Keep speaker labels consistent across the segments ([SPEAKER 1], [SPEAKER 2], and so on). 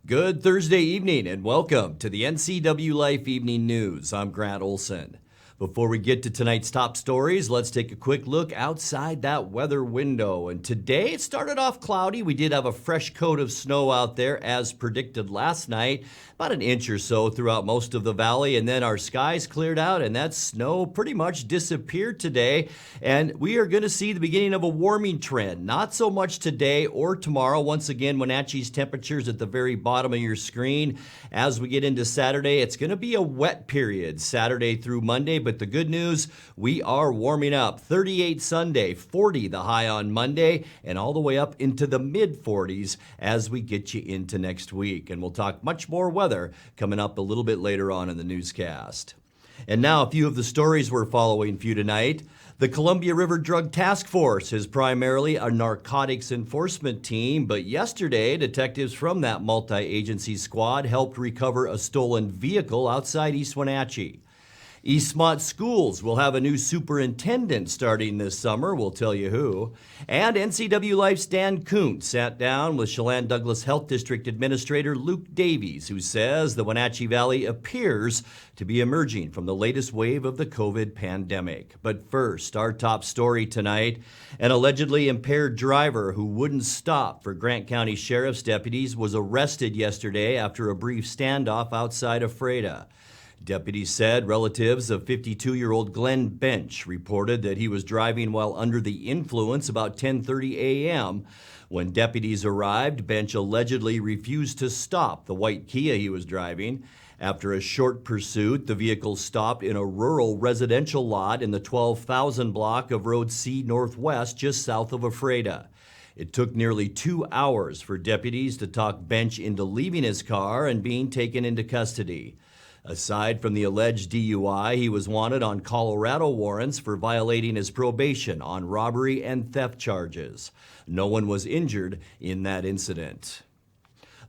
[SPEAKER 1] Good Thursday evening and welcome to the NCWLIFE Evening News. I'm Grant Olson. Before we get to tonight's top stories, let's take a quick look outside that weather window. And today it started off cloudy. We did have a fresh coat of snow out there as predicted last night, about an inch or so throughout most of the valley. And then our skies cleared out and that snow pretty much disappeared today. And we are going to see the beginning of a warming trend. Not so much today or tomorrow. Once again, Wenatchee's temperatures at the very bottom of your screen. As we get into Saturday, it's going to be a wet period Saturday through Monday. But the good news, we are warming up. 38 Sunday, 40 the high on Monday, and all the way up into the mid-40s as we get you into next week. And we'll talk much more weather coming up a little bit later on in the newscast. And now a few of the stories we're following for you tonight. The Columbia River Drug Task Force is primarily a narcotics enforcement team, but yesterday, detectives from that multi-agency squad helped recover a stolen vehicle outside East Wenatchee. Eastmont Schools will have a new superintendent starting this summer. We'll tell you who. And NCWLIFE's Dan Kuntz sat down with Chelan-Douglas Health District Administrator Luke Davies, who says the Wenatchee Valley appears to be emerging from the latest wave of the COVID pandemic. But first, our top story tonight, an allegedly impaired driver who wouldn't stop for Grant County Sheriff's deputies was arrested yesterday after a brief standoff outside of Freda. Deputies said relatives of 52-year-old Glenn Bench reported that he was driving while under the influence about 10:30 a.m. When deputies arrived, Bench allegedly refused to stop the white Kia he was driving. After a short pursuit, the vehicle stopped in a rural residential lot in the 12,000 block of Road C Northwest just south of Ephrata. It took nearly 2 hours for deputies to talk Bench into leaving his car and being taken into custody. Aside from the alleged DUI, he was wanted on Colorado warrants for violating his probation on robbery and theft charges. No one was injured in that incident.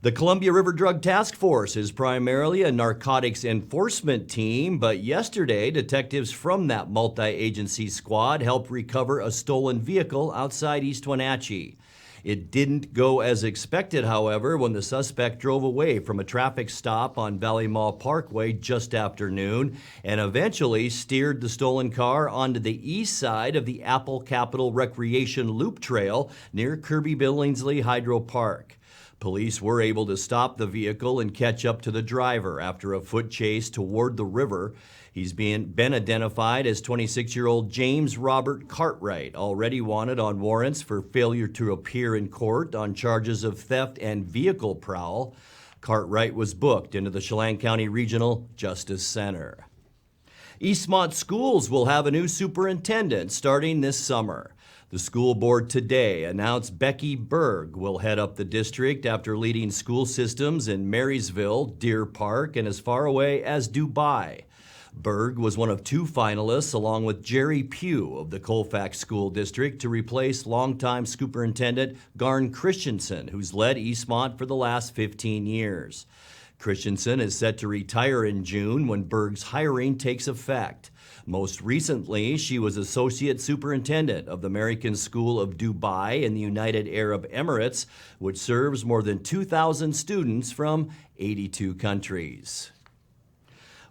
[SPEAKER 1] The Columbia River Drug Task Force is primarily a narcotics enforcement team, but yesterday, detectives from that multi-agency squad helped recover a stolen vehicle outside East Wenatchee. It didn't go as expected, however, when the suspect drove away from a traffic stop on Valley Mall Parkway just after noon and eventually steered the stolen car onto the east side of the Apple Capital Recreation Loop Trail near Kirby Billingsley Hydro Park. Police were able to stop the vehicle and catch up to the driver after a foot chase toward the river. He's been identified as 26-year-old James Robert Cartwright, already wanted on warrants for failure to appear in court on charges of theft and vehicle prowl. Cartwright was booked into the Chelan County Regional Justice Center. Eastmont Schools will have a new superintendent starting this summer. The school board today announced Becky Berg will head up the district after leading school systems in Marysville, Deer Park, and as far away as Dubai. Berg was one of two finalists, along with Jerry Pugh of the Colfax School District, to replace longtime superintendent Garn Christensen, who's led Eastmont for the last 15 years. Christensen is set to retire in June when Berg's hiring takes effect. Most recently, she was associate superintendent of the American School of Dubai in the United Arab Emirates, which serves more than 2,000 students from 82 countries.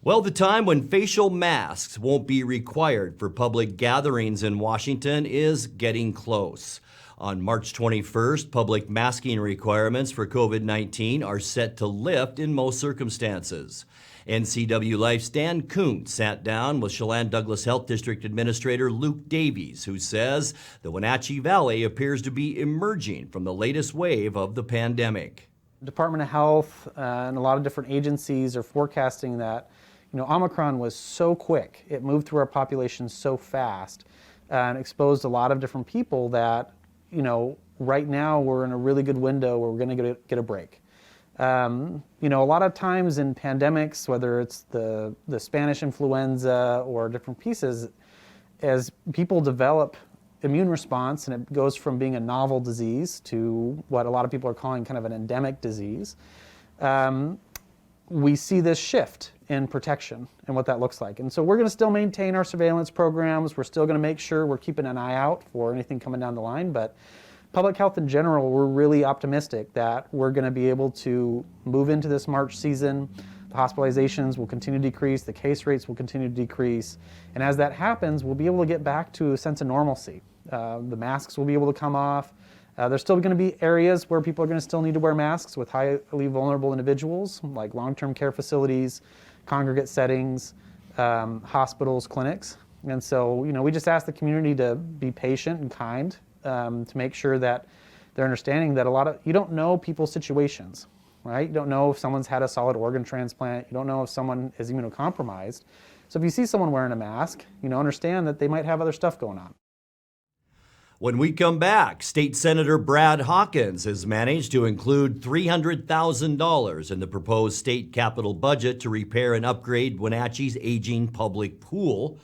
[SPEAKER 1] Well, the time when facial masks won't be required for public gatherings in Washington is getting close. On March 21st, public masking requirements for COVID-19 are set to lift in most circumstances. NCWLIFE's Dan Kuntz sat down with Chelan-Douglas Health District Administrator Luke Davies, who says the Wenatchee Valley appears to be emerging from the latest wave of the pandemic.
[SPEAKER 2] Department of Health and a lot of different agencies are forecasting that Omicron was so quick, it moved through our population so fast and exposed a lot of different people that, right now we're in a really good window where we're going to get a break. A lot of times in pandemics, whether it's the Spanish influenza or different pieces, as people develop immune response and it goes from being a novel disease to what a lot of people are calling kind of an endemic disease, we see this shift in protection and what that looks like. And so we're going to still maintain our surveillance programs. We're still going to make sure we're keeping an eye out for anything coming down the line. But public health in general, we're really optimistic that we're going to be able to move into this March season. The hospitalizations will continue to decrease, the case rates will continue to decrease, and as that happens, we'll be able to get back to a sense of normalcy. The masks will be able to come off. There's still going to be areas where people are going to still need to wear masks with highly vulnerable individuals, like long-term care facilities, congregate settings, hospitals, clinics. And so, we just ask the community to be patient and kind, to make sure that they're understanding that you don't know people's situations, right? You don't know if someone's had a solid organ transplant. You don't know if someone is immunocompromised. So if you see someone wearing a mask, understand that they might have other stuff going on.
[SPEAKER 1] When we come back, State Senator Brad Hawkins has managed to include $300,000 in the proposed state capital budget to repair and upgrade Wenatchee's aging public pool.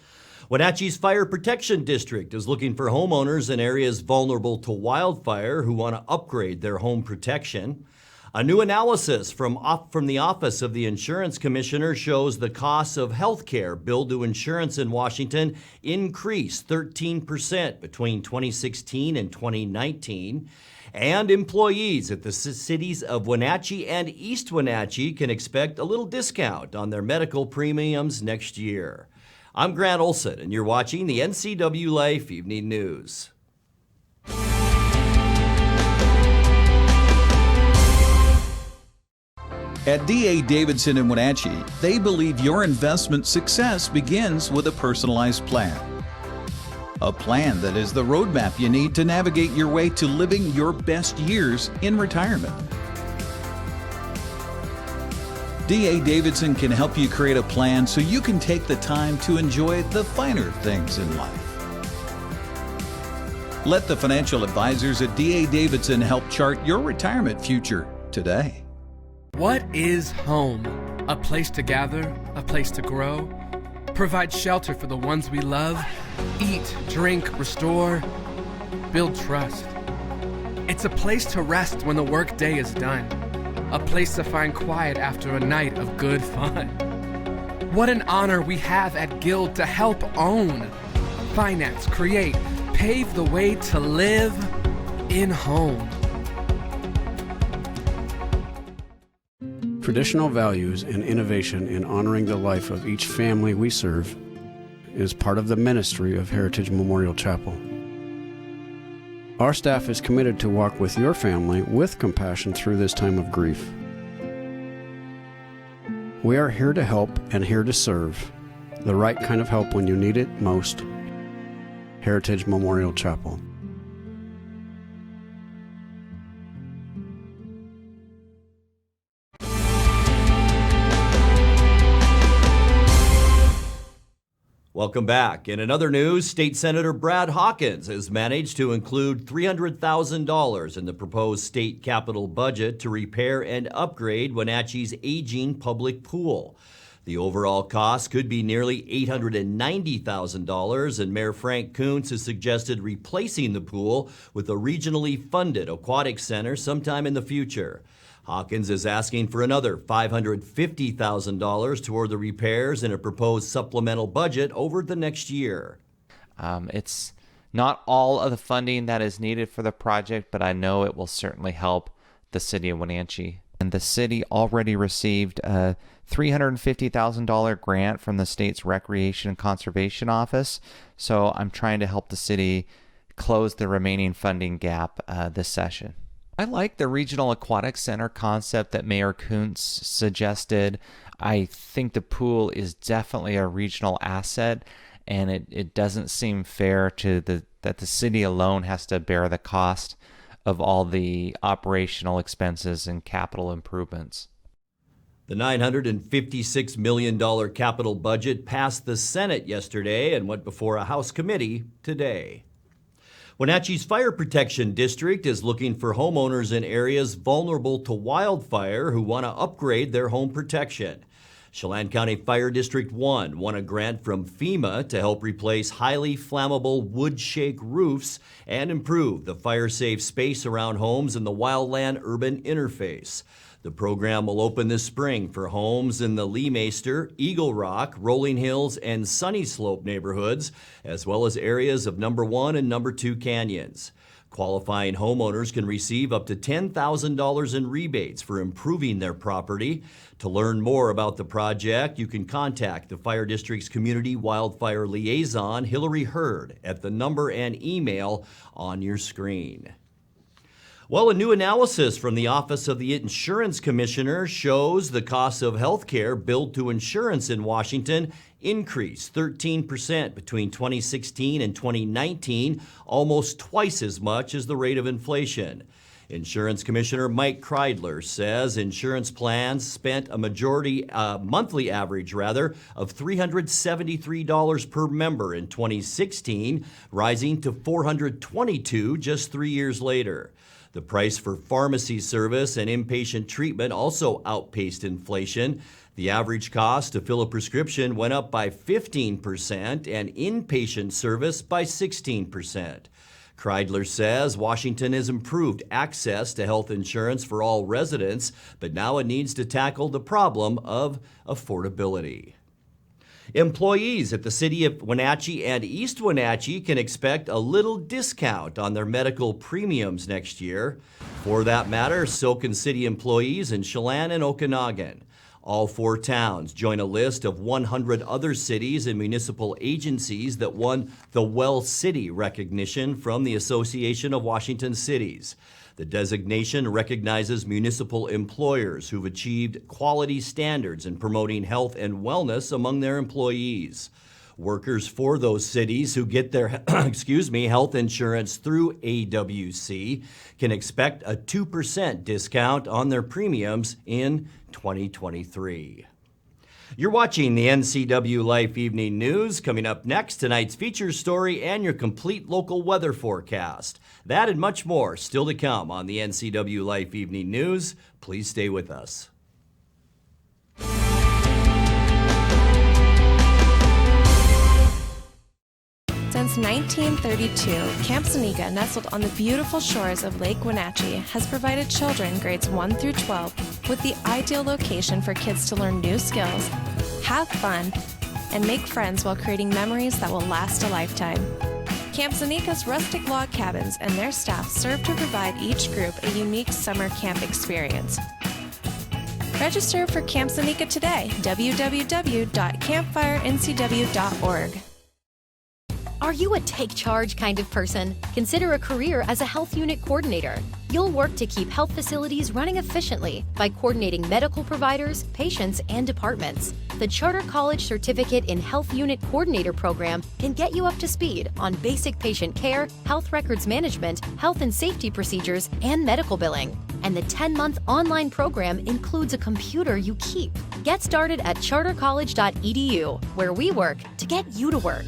[SPEAKER 1] Wenatchee's Fire Protection District is looking for homeowners in areas vulnerable to wildfire who want to upgrade their home protection. A new analysis from the Office of the Insurance Commissioner shows the costs of health care billed to insurance in Washington increased 13% between 2016 and 2019. And employees at the cities of Wenatchee and East Wenatchee can expect a little discount on their medical premiums next year. I'm Grant Olson, and you're watching the NCWLIFE Evening News.
[SPEAKER 3] At D.A. Davidson in Wenatchee, they believe your investment success begins with a personalized plan. A plan that is the roadmap you need to navigate your way to living your best years in retirement. D.A. Davidson can help you create a plan so you can take the time to enjoy the finer things in life. Let the financial advisors at D.A. Davidson help chart your retirement future today.
[SPEAKER 4] What is home? A place to gather, a place to grow, provide shelter for the ones we love, eat, drink, restore, build trust. It's a place to rest when the workday is done, a place to find quiet after a night of good fun. What an honor we have at Guild to help own, finance, create, pave the way to live in home.
[SPEAKER 5] Traditional values and innovation in honoring the life of each family we serve is part of the ministry of Heritage Memorial Chapel. Our staff is committed to walk with your family with compassion through this time of grief. We are here to help and here to serve, the right kind of help when you need it most. Heritage Memorial Chapel.
[SPEAKER 1] Welcome back. In another news, State Senator Brad Hawkins has managed to include $300,000 in the proposed state capital budget to repair and upgrade Wenatchee's aging public pool. The overall cost could be nearly $890,000, and Mayor Frank Kuntz has suggested replacing the pool with a regionally funded aquatic center sometime in the future. Hawkins is asking for another $550,000 toward the repairs in a proposed supplemental budget over the next year.
[SPEAKER 6] It's not all of the funding that is needed for the project, but I know it will certainly help the city of Wenatchee. And the city already received a $350,000 grant from the state's Recreation and Conservation Office, so I'm trying to help the city close the remaining funding gap this session. I like the regional aquatic center concept that Mayor Kuntz suggested. I think the pool is definitely a regional asset, and it doesn't seem fair that the city alone has to bear the cost of all the operational expenses and capital improvements.
[SPEAKER 1] The $956 million capital budget passed the Senate yesterday and went before a House committee today. Wenatchee's Fire Protection District is looking for homeowners in areas vulnerable to wildfire who want to upgrade their home protection. Chelan County Fire District 1 won a grant from FEMA to help replace highly flammable wood shake roofs and improve the fire-safe space around homes in the wildland-urban interface. The program will open this spring for homes in the Leemaster, Eagle Rock, Rolling Hills, and Sunny Slope neighborhoods, as well as areas of number 1 and number 2 canyons. Qualifying homeowners can receive up to $10,000 in rebates for improving their property. To learn more about the project, you can contact the Fire District's Community Wildfire Liaison, Hillary Hurd, at the number and email on your screen. Well, a new analysis from the Office of the Insurance Commissioner shows the cost of health care billed to insurance in Washington increased 13% between 2016 and 2019, almost twice as much as the rate of inflation. Insurance Commissioner Mike Kreidler says insurance plans spent a monthly average of $373 per member in 2016, rising to $422 just 3 years later. The price for pharmacy service and inpatient treatment also outpaced inflation. The average cost to fill a prescription went up by 15% and inpatient service by 16%. Kreidler says Washington has improved access to health insurance for all residents, but now it needs to tackle the problem of affordability. Employees at the City of Wenatchee and East Wenatchee can expect a little discount on their medical premiums next year. For that matter, Silken City employees in Chelan and Okanagan. All four towns join a list of 100 other cities and municipal agencies that won the Well City recognition from the Association of Washington Cities. The designation recognizes municipal employers who've achieved quality standards in promoting health and wellness among their employees. Workers for those cities who get their health insurance through AWC can expect a 2% discount on their premiums in 2023. You're watching the NCWLIFE Evening News. Coming up next, tonight's feature story and your complete local weather forecast. That and much more still to come on the NCWLIFE Evening News. Please stay with us.
[SPEAKER 7] Since 1932, Camp Seneca, nestled on the beautiful shores of Lake Wenatchee, has provided children grades 1 through 12 with the ideal location for kids to learn new skills, have fun, and make friends while creating memories that will last a lifetime. Camp Seneca's rustic log cabins and their staff serve to provide each group a unique summer camp experience. Register for Camp Seneca today, www.campfirencw.org.
[SPEAKER 8] Are you a take charge kind of person? Consider a career as a health unit coordinator. You'll work to keep health facilities running efficiently by coordinating medical providers, patients, and departments. The Charter College Certificate in Health Unit Coordinator program can get you up to speed on basic patient care, health records management, health and safety procedures, and medical billing. And the 10-month online program includes a computer you keep. Get started at chartercollege.edu, where we work to get you to work.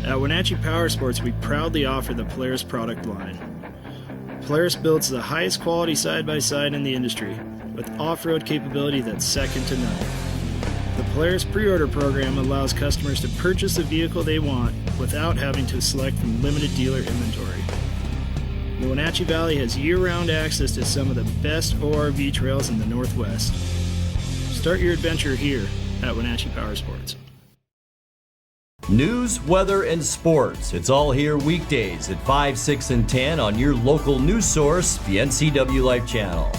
[SPEAKER 9] At Wenatchee Power Sports, we proudly offer the Polaris product line. Polaris builds the highest quality side-by-side in the industry, with off-road capability that's second to none. The Polaris pre-order program allows customers to purchase the vehicle they want without having to select from limited dealer inventory. The Wenatchee Valley has year-round access to some of the best ORV trails in the Northwest. Start your adventure here at Wenatchee Power Sports.
[SPEAKER 1] News, weather, and sports. It's all here weekdays at 5, 6, and 10 on your local news source, the NCWLIFE channel.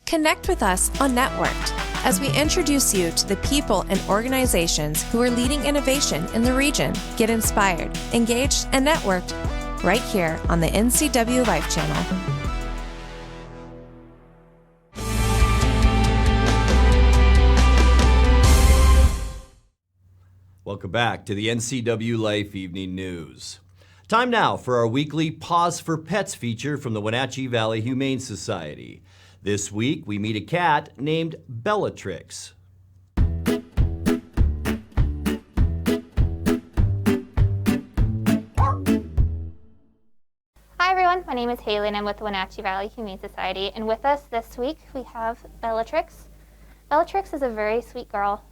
[SPEAKER 7] Connect with us on Networked as we introduce you to the people and organizations who are leading innovation in the region. Get inspired, engaged, and networked right here on the NCWLIFE channel.
[SPEAKER 1] Welcome back to the NCWLIFE Evening News. Time now for our weekly Pause for Pets feature from the Wenatchee Valley Humane Society. This week, we meet a cat named Bellatrix.
[SPEAKER 10] Hi everyone, my name is Haley and I'm with the Wenatchee Valley Humane Society, and with us this week we have Bellatrix. Bellatrix is a very sweet girl.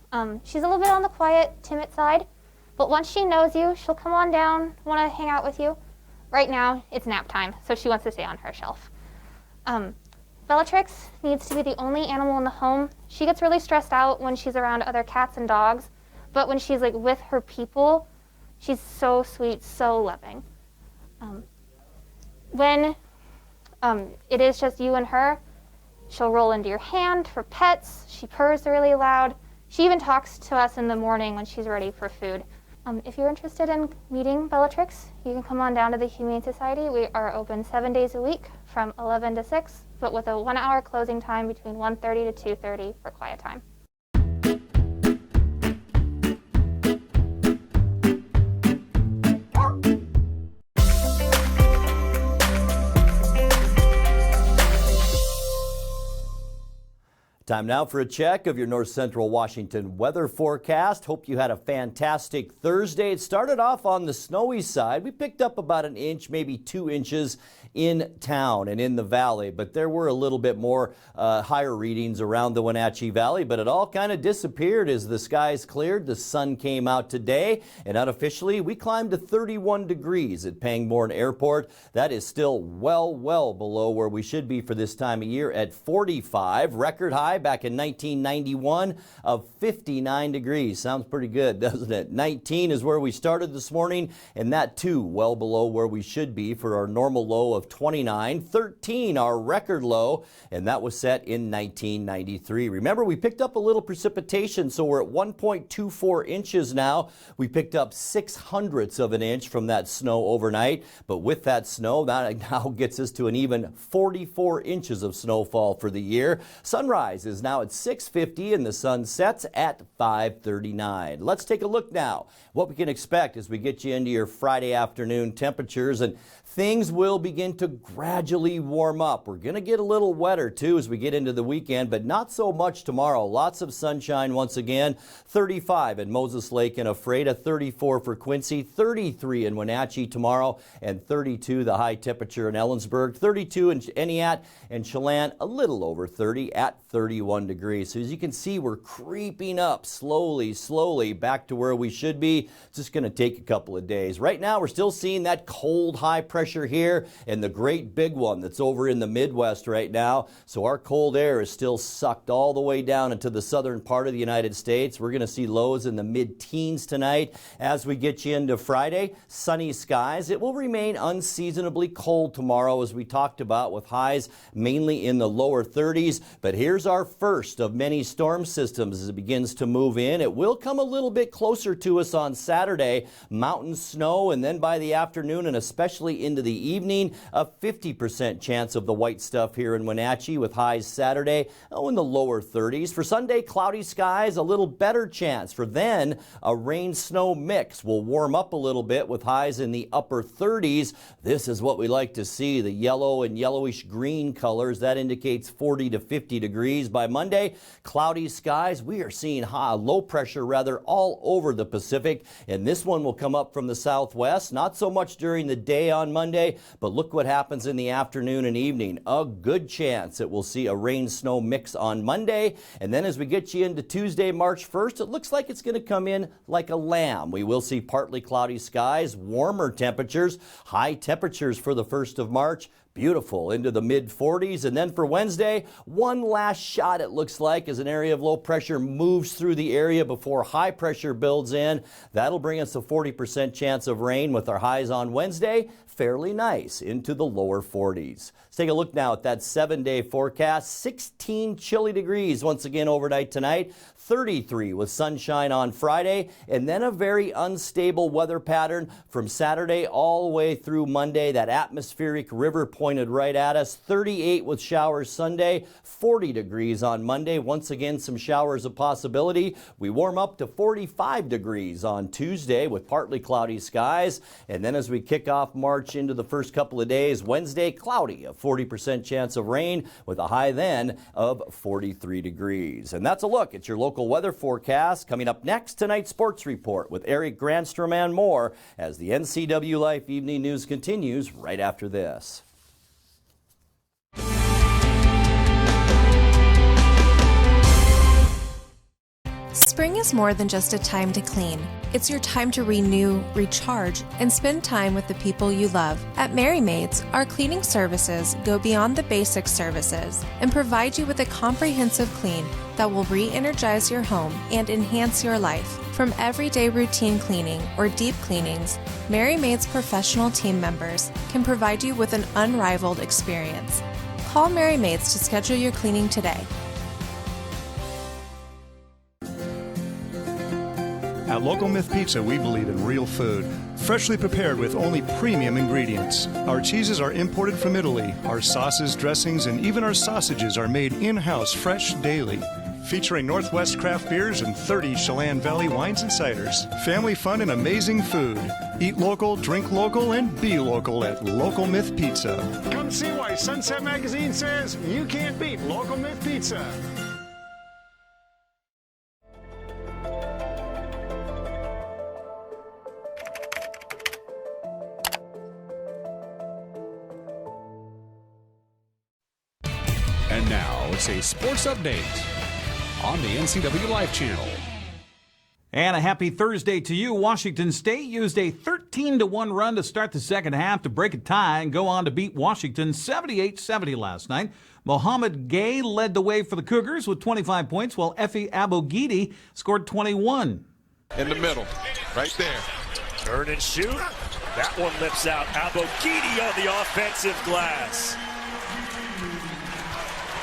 [SPEAKER 10] She's a little bit on the quiet, timid side, but once she knows you, she'll come on down, want to hang out with you. Right now, it's nap time, so she wants to stay on her shelf. Bellatrix needs to be the only animal in the home. She gets really stressed out when she's around other cats and dogs, but when she's like with her people, she's so sweet, so loving. When it is just you and her, she'll roll into your hand for pets. She purrs really loud. She even talks to us in the morning when she's ready for food. If you're interested in meeting Bellatrix, you can come on down to the Humane Society. We are open 7 days a week from 11 to 6, but with a 1-hour closing time between 1:30 to 2:30 for quiet time.
[SPEAKER 1] Time now for a check of your North Central Washington weather forecast. Hope you had a fantastic Thursday. It started off on the snowy side. We picked up about an inch, maybe 2 inches in town and in the valley, but there were a little bit more higher readings around the Wenatchee Valley, but it all kind of disappeared as the skies cleared. The sun came out today, and unofficially we climbed to 31 degrees at Pangbourne Airport. That is still well below where we should be for this time of year at 45. Record high back in 1991 of 59 degrees. Sounds pretty good, doesn't it? 19 is where we started this morning, and that too well below where we should be for our normal low of 29. 13 our record low, and that was set in 1993. Remember, we picked up a little precipitation, so we're at 1.24 inches now. We picked up 0.06 of an inch from that snow overnight, but with that snow, that now gets us to an even 44 inches of snowfall for the year. Sunrise is now at 6:50 and the sun sets at 5:39. Let's take a look now what we can expect as we get you into your Friday afternoon temperatures, and things will begin to gradually warm up. We're going to get a little wetter too as we get into the weekend, but not so much tomorrow. Lots of sunshine once again. 35 in Moses Lake and Ephrata, 34 for Quincy, 33 in Wenatchee tomorrow, and 32 the high temperature in Ellensburg, 32 in Eniat, and Chelan a little over 30 at 31 degrees. So as you can see, we're creeping up slowly back to where we should be. It's just going to take a couple of days. Right now, we're still seeing that cold high pressure here and the great big one that's over in the Midwest right now. So our cold air is still sucked all the way down into the southern part of the United States. We're going to see lows in the mid-teens tonight. As we get you into Friday, sunny skies. It will remain unseasonably cold tomorrow, as we talked about, with highs mainly in the lower 30s. But here's our first of many storm systems as it begins to move in. It will come a little bit closer to us on Saturday. Mountain snow, and then by the afternoon and especially into the evening, a 50% chance of the white stuff here in Wenatchee, with highs Saturday in the lower 30s. For Sunday, cloudy skies, a little better chance for then a rain-snow mix. Will warm up a little bit with highs in the upper 30s. This is what we like to see, the yellow and yellowish green colors. That indicates 40 to 50 degrees. By Monday, cloudy skies. We are seeing low pressure all over the Pacific, and this one will come up from the southwest. Not so much during the day on Monday, but look what happens in the afternoon and evening. A good chance it will see a rain-snow mix on Monday, and then as we get you into Tuesday, March 1st, it looks like it's going to come in like a lamb. We will see partly cloudy skies, warmer temperatures, high temperatures for the 1st of March. Beautiful, into the mid-40s. And then for Wednesday, one last shot, it looks like, as an area of low pressure moves through the area before high pressure builds in. That'll bring us a 40% chance of rain, with our highs on Wednesday fairly nice into the lower 40s. Let's take a look now at that 7-day forecast. 16 chilly degrees once again overnight tonight. 33 with sunshine on Friday, and then a very unstable weather pattern from Saturday all the way through Monday. That atmospheric river pointed right at us. 38 with showers Sunday, 40 degrees on Monday. Once again, some showers a possibility. We warm up to 45 degrees on Tuesday with partly cloudy skies. And then as we kick off March into the first couple of days, Wednesday, cloudy, a 40% chance of rain with a high then of 43 degrees. And that's a look at your local weather forecast. Coming up next, tonight's sports report with Eric Granstrom and more as the NCWLIFE Evening News continues right after this.
[SPEAKER 7] Spring is more than just a time to clean. It's your time to renew, recharge, and spend time with the people you love. At Merry Maids, our cleaning services go beyond the basic services and provide you with a comprehensive clean that will re-energize your home and enhance your life. From everyday routine cleaning or deep cleanings, Merry Maids professional team members can provide you with an unrivaled experience. Call Merry Maids to schedule your cleaning today.
[SPEAKER 11] At Local Myth Pizza, we believe in real food, freshly prepared with only premium ingredients. Our cheeses are imported from Italy. Our sauces, dressings, and even our sausages are made in-house fresh daily. Featuring Northwest craft beers and 30 Chelan Valley wines and ciders. Family fun and amazing food. Eat local, drink local, and be local at Local Myth Pizza.
[SPEAKER 12] Come see why Sunset Magazine says you can't beat Local Myth Pizza.
[SPEAKER 13] And now it's a sports update on the NCWLIFE channel.
[SPEAKER 14] And a happy Thursday to you. Washington State used a 13-1 run to start the second half to break a tie and go on to beat Washington 78-70 last night. Mohamed Gay led the way for the Cougars with 25 points, while Efe Abogidi scored 21.
[SPEAKER 15] In the middle, right there.
[SPEAKER 16] Turn and shoot. That one lips out. Abogidi on the offensive glass.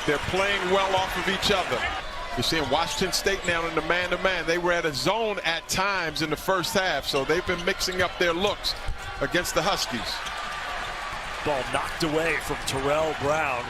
[SPEAKER 15] They're playing well off of each other. You're seeing Washington State now in the man-to-man. They were at a zone at times in the first half, so they've been mixing up their looks against the Huskies.
[SPEAKER 16] Ball knocked away from Terrell Brown.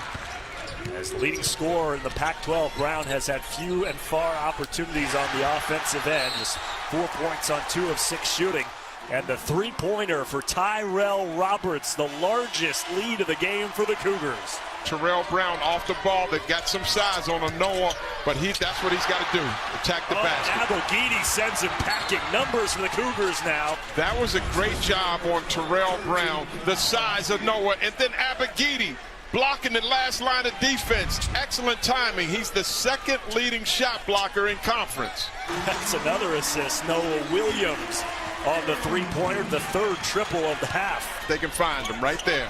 [SPEAKER 16] As leading scorer in the Pac-12, Brown has had few and far opportunities on the offensive end. Just 4 points on 2 of 6 shooting. And the three-pointer for Tyrell Roberts, the largest lead of the game for the Cougars.
[SPEAKER 15] Terrell Brown off the ball. They've got some size on a Noah, but that's what he's got to do, attack the basket.
[SPEAKER 16] Abogidi sends him packing. Numbers for the Cougars now.
[SPEAKER 15] That was a great job on Terrell Brown, the size of Noah, and then Abogidi blocking the last line of defense. Excellent timing. He's the second leading shot blocker in conference.
[SPEAKER 16] That's another assist. Noah Williams on the three-pointer, the third triple of the half.
[SPEAKER 15] They can find him right there.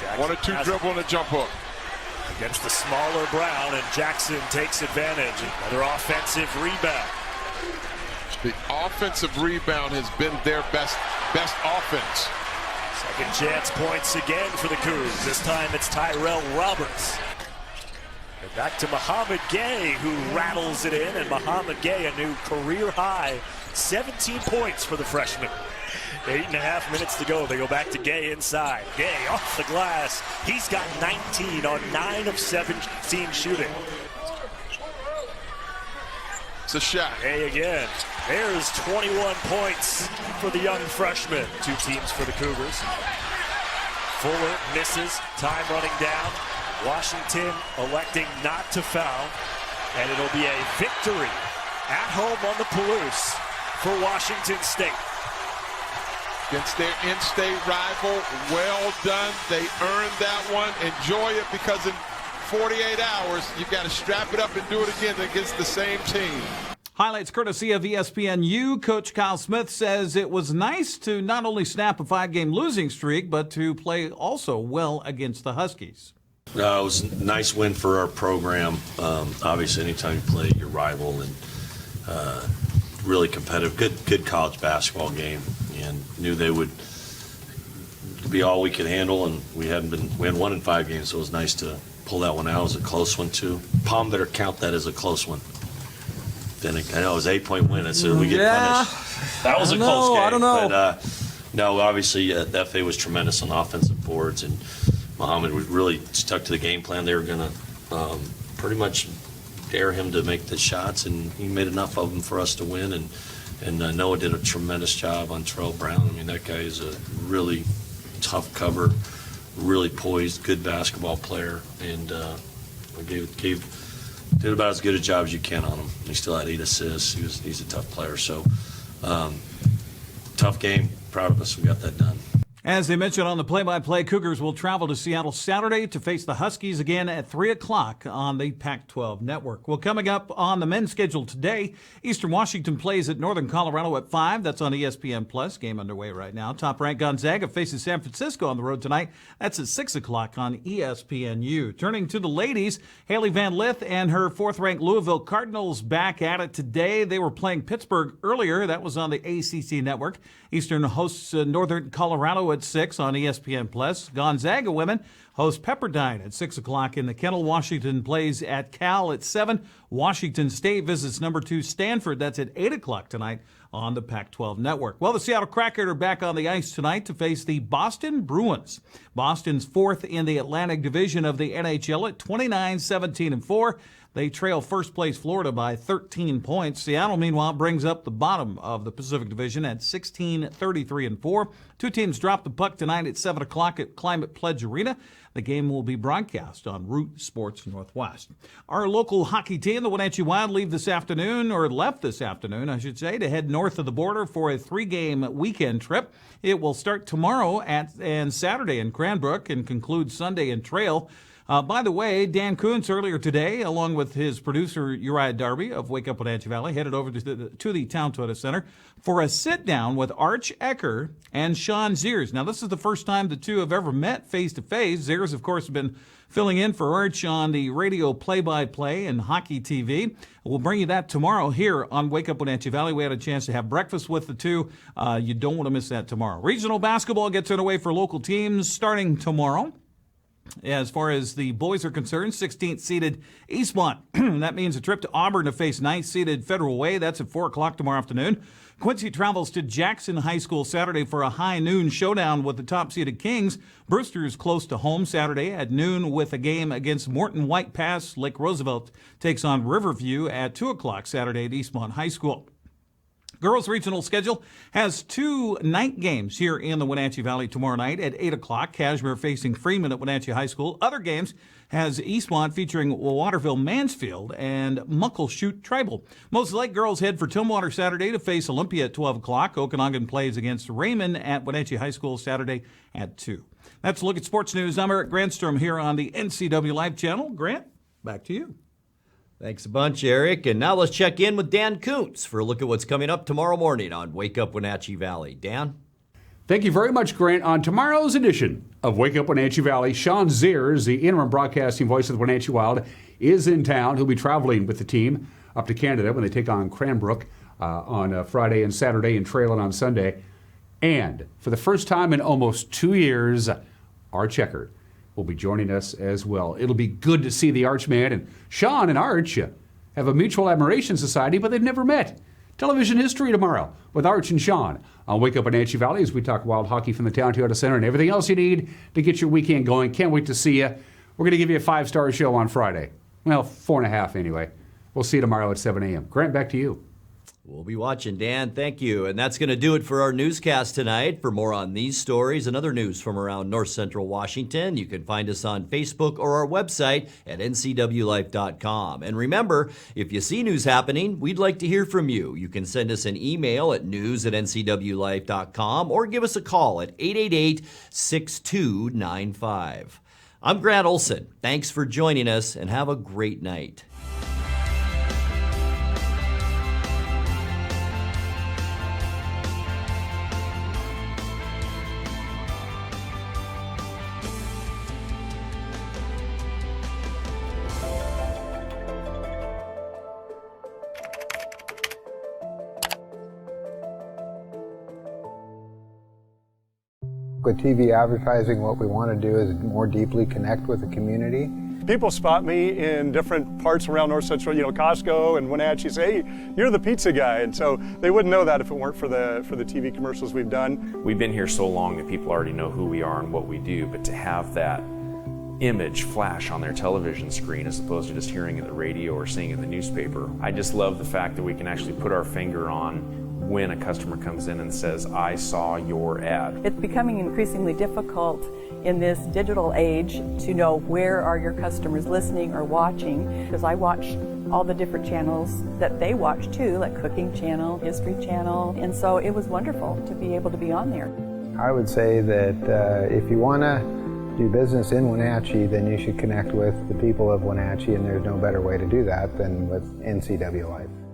[SPEAKER 16] Jackson
[SPEAKER 15] 1 or 2 dribble and a jump hook.
[SPEAKER 16] Against the smaller Brown, and Jackson takes advantage. Another offensive rebound.
[SPEAKER 15] The offensive rebound has been their best offense.
[SPEAKER 16] Second chance points again for the Cougars. This time it's Tyrell Roberts. And back to Mohamed Gay, who rattles it in. And Mohamed Gay, a new career high, 17 points for the freshman. 8.5 minutes to go. They go back to Gay inside. Gay off the glass. He's got 19 on 9 of 17 shooting.
[SPEAKER 15] It's a shot.
[SPEAKER 16] Gay again. There's 21 points for the young freshman. 2 teams for the Cougars. Fuller misses. Time running down. Washington electing not to foul. And it'll be a victory at home on the Palouse for Washington State.
[SPEAKER 15] Against their in-state rival, well done. They earned that one. Enjoy it, because in 48 hours, you've got to strap it up and do it again against the same team.
[SPEAKER 14] Highlights courtesy of ESPNU. Coach Kyle Smith says it was nice to not only snap a 5-game losing streak, but to play also well against the Huskies.
[SPEAKER 17] It was a nice win for our program. Obviously, anytime you play your rival, and really competitive, good college basketball game, and knew they would be all we could handle. And we hadn't won in 5 games, so it was nice to pull that one out. It was a close one too. Palm better count that as a close one. Then I know it was an 8-point win, so we get punished. That was a close game.
[SPEAKER 18] I don't know.
[SPEAKER 17] But no, obviously the FA was tremendous on offensive boards, and Mohamed really stuck to the game plan. They were going to pretty much dare him to make the shots, and he made enough of them for us to win. And Noah did a tremendous job on Terrell Brown. I mean, that guy is a really tough cover, really poised, good basketball player, and did about as good a job as you can on him. He still had 8 assists. He's a tough player. So tough game. Proud of us. We got that done.
[SPEAKER 14] As they mentioned on the play-by-play, Cougars will travel to Seattle Saturday to face the Huskies again at 3 o'clock on the Pac-12 network. Well, coming up on the men's schedule today, Eastern Washington plays at Northern Colorado at 5. That's on ESPN+. Game underway right now. Top-ranked Gonzaga faces San Francisco on the road tonight. That's at 6 o'clock on ESPNU. Turning to the ladies, Haley Van Lith and her 4th-ranked Louisville Cardinals back at it today. They were playing Pittsburgh earlier. That was on the ACC network. Eastern hosts Northern Colorado at 6 on ESPN+. Gonzaga women host Pepperdine at 6 o'clock in the Kennel. Washington plays at Cal at 7. Washington State visits number 2 Stanford. That's at 8 o'clock tonight on the Pac-12 network. Well, the Seattle Kraken are back on the ice tonight to face the Boston Bruins. Boston's 4th in the Atlantic Division of the NHL at 29-17-4. They trail first-place Florida by 13 points. Seattle, meanwhile, brings up the bottom of the Pacific Division at 16-33-4. Two teams drop the puck tonight at 7 o'clock at Climate Pledge Arena. The game will be broadcast on Root Sports Northwest. Our local hockey team, the Wenatchee Wild, left this afternoon, to head north of the border for a 3-game weekend trip. It will start tomorrow and Saturday in Cranbrook and conclude Sunday in Trail. By the way, Dan Kuntz earlier today, along with his producer Uriah Darby of Wake Up Wenatchee Valley, headed over to the Town Toyota Center for a sit-down with Arch Ecker and Sean Ziers. Now, this is the first time the two have ever met face-to-face. Ziers, of course, has been filling in for Arch on the radio play-by-play and hockey TV. We'll bring you that tomorrow here on Wake Up Wenatchee Valley. We had a chance to have breakfast with the two. You don't want to miss that tomorrow. Regional basketball gets underway for local teams starting tomorrow. As far as the boys are concerned, 16th seeded Eastmont. That means a trip to Auburn to face 9th seeded Federal Way. That's at 4 o'clock tomorrow afternoon. Quincy travels to Jackson High School Saturday for a high noon showdown with the top seeded Kings. Brewster's close to home Saturday at noon with a game against Morton White Pass. Lake Roosevelt takes on Riverview at 2 o'clock Saturday at Eastmont High School. Girls regional schedule has 2 night games here in the Wenatchee Valley tomorrow night at 8 o'clock. Cashmere facing Freeman at Wenatchee High School. Other games has Eastmont featuring Waterville Mansfield and Muckleshoot Tribal. Most Lake girls head for Tumwater Saturday to face Olympia at 12 o'clock. Okanagan plays against Raymond at Wenatchee High School Saturday at 2. That's a look at sports news. I'm Eric Grandstrom here on the NCWLIFE channel. Grant, back to you.
[SPEAKER 1] Thanks a bunch, Eric. And now let's check in with Dan Kuntz for a look at what's coming up tomorrow morning on Wake Up Wenatchee Valley. Dan?
[SPEAKER 13] Thank you very much, Grant. On tomorrow's edition of Wake Up Wenatchee Valley, Sean Ziers, the interim broadcasting voice of the Wenatchee Wild, is in town. He'll be traveling with the team up to Canada when they take on Cranbrook on Friday and Saturday and Trail on Sunday. And for the first time in almost 2 years, Arch Ecker will be joining us as well. It'll be good to see the Archman, and Sean and Arch have a mutual admiration society, but they've never met. Television history tomorrow with Arch and Sean on Wake Up Wenatchee Valley as we talk wild hockey from the Town Toyota Center and everything else you need to get your weekend going. Can't wait to see you. We're going to give you a 5-star show on Friday. Well, 4.5 anyway. We'll see you tomorrow at 7 a.m. Grant, back to you.
[SPEAKER 1] We'll be watching, Dan. Thank you. And that's going to do it for our newscast tonight. For more on these stories and other news from around North Central Washington, you can find us on Facebook or our website at ncwlife.com. And remember, if you see news happening, we'd like to hear from you. You can send us an email at news@ncwlife.com or give us a call at 888-6295. I'm Grant Olson. Thanks for joining us and have a great night.
[SPEAKER 18] With TV advertising, what we want to do is more deeply connect with the community.
[SPEAKER 11] People spot me in different parts around North Central, Costco and Wenatchee, say, hey, you're the pizza guy. And so they wouldn't know that if it weren't for the TV commercials we've done.
[SPEAKER 19] We've been here so long that people already know who we are and what we do, but to have that image flash on their television screen as opposed to just hearing it in the radio or seeing it in the newspaper, I just love the fact that we can actually put our finger on when a customer comes in and says, I saw your ad.
[SPEAKER 20] It's becoming increasingly difficult in this digital age to know where are your customers listening or watching, because I watch all the different channels that they watch too, like Cooking Channel, History Channel, and so it was wonderful to be able to be on there.
[SPEAKER 18] I would say that if you want to do business in Wenatchee, then you should connect with the people of Wenatchee, and there's no better way to do that than with NCWLIFE.